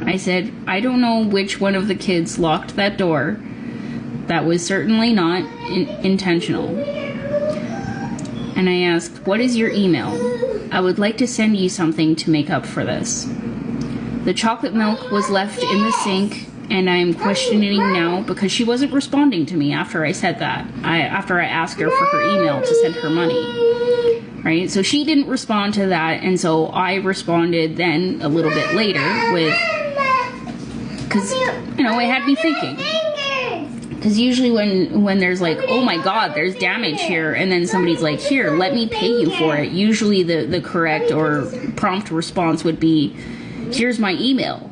I said, I don't know which one of the kids locked that door. That was certainly not intentional. And I asked, what is your email? I would like to send you something to make up for this. The chocolate milk was left in the sink, and I am questioning now because she wasn't responding to me after I said that. After I asked her for her email to send her money. Right? So she didn't respond to that, and so I responded then a little bit later with, because, you know, it had me thinking. Because usually when there's like, oh my god, there's damage here, and then somebody's like, here, let me pay you for it, usually the correct or prompt response would be, here's my email,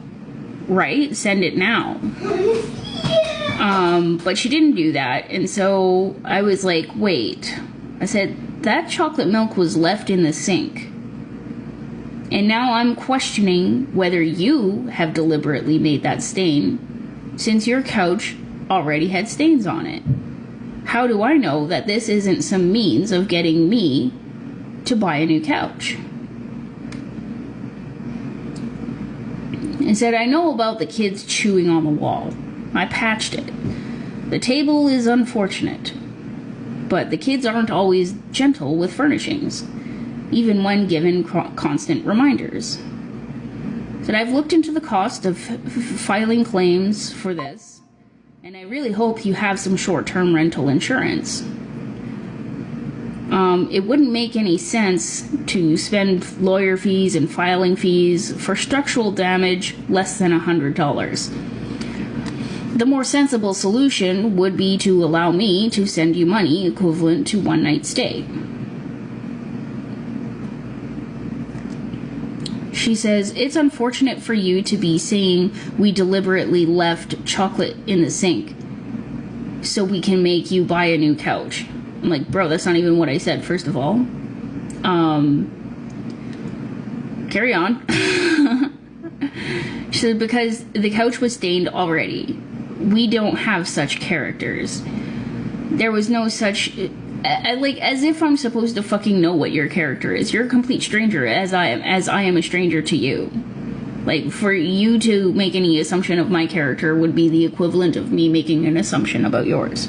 right? Send it now. But she didn't do that, and so I was like, wait. I said, that chocolate milk was left in the sink. And now I'm questioning whether you have deliberately made that stain, since your couch already had stains on it. How do I know that this isn't some means of getting me to buy a new couch? I said, I know about the kids chewing on the wall. I patched it. The table is unfortunate, but the kids aren't always gentle with furnishings, even when given constant reminders. I said, I've looked into the cost of filing claims for this, and I really hope you have some short-term rental insurance. It wouldn't make any sense to spend lawyer fees and filing fees for structural damage less than $100. The more sensible solution would be to allow me to send you money equivalent to one night's stay. She says, it's unfortunate for you to be saying we deliberately left chocolate in the sink so we can make you buy a new couch. I'm like, bro, that's not even what I said, first of all. Carry on. She said, because the couch was stained already. We don't have such characters. There was no such... like, as if I'm supposed to fucking know what your character is. You're a complete stranger, as I am a stranger to you. Like, for you to make any assumption of my character would be the equivalent of me making an assumption about yours.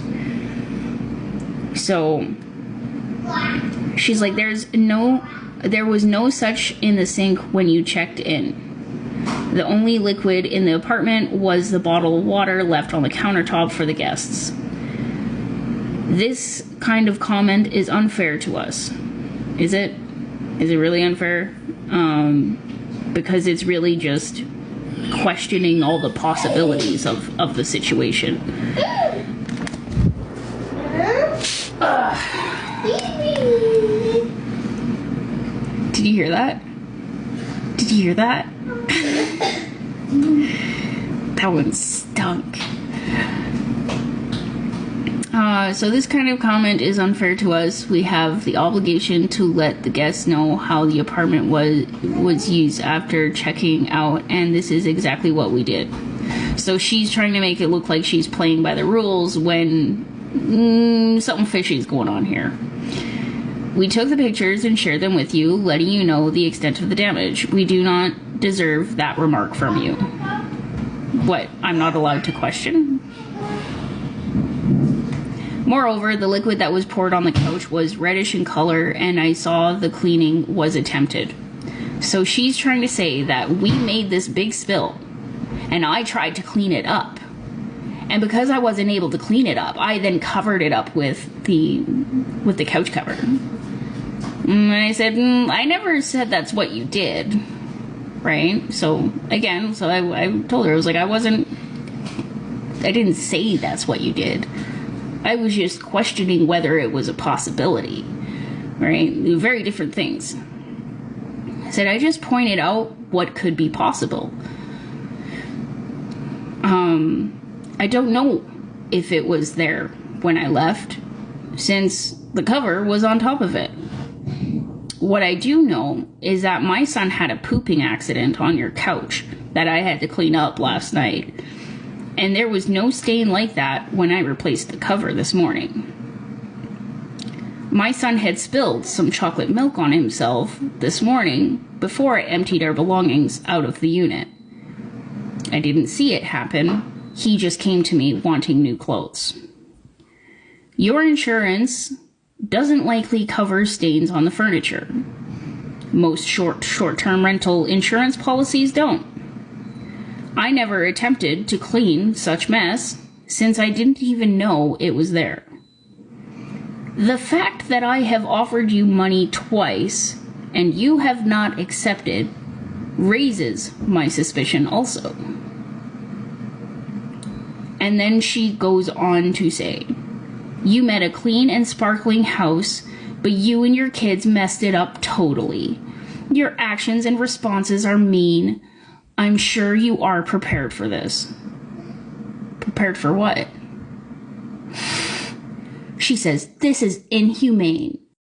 So, she's like, there was no such in the sink when you checked in. The only liquid in the apartment was the bottle of water left on the countertop for the guests. This kind of comment is unfair to us. Is it? Is it really unfair? Because it's really just questioning all the possibilities of the situation. Did you hear that? Did you hear that? That one stunk. So this kind of comment is unfair to us. We have the obligation to let the guests know how the apartment was used after checking out, and this is exactly what we did. So she's trying to make it look like she's playing by the rules when something fishy is going on here. We took the pictures and shared them with you, letting you know the extent of the damage. We do not deserve that remark from you. What, I'm not allowed to question? Moreover, the liquid that was poured on the couch was reddish in color, and I saw the cleaning was attempted. So she's trying to say that we made this big spill, and I tried to clean it up. And because I wasn't able to clean it up, I then covered it up with the couch cover. And I said, I never said that's what you did. Right? So, again, I told her, I was like, I didn't say that's what you did. I was just questioning whether it was a possibility, right? Very different things. I said, I just pointed out what could be possible. I don't know if it was there when I left, since the cover was on top of it. What I do know is that my son had a pooping accident on your couch that I had to clean up last night. And there was no stain like that when I replaced the cover this morning. My son had spilled some chocolate milk on himself this morning before I emptied our belongings out of the unit. I didn't see it happen. He just came to me wanting new clothes. Your insurance doesn't likely cover stains on the furniture. Most short-term rental insurance policies don't. I never attempted to clean such mess since I didn't even know it was there. The fact that I have offered you money twice and you have not accepted raises my suspicion also. And then she goes on to say, you met a clean and sparkling house, but you and your kids messed it up totally. Your actions and responses are mean. I'm sure you are prepared for this. Prepared for what? She says, this is inhumane.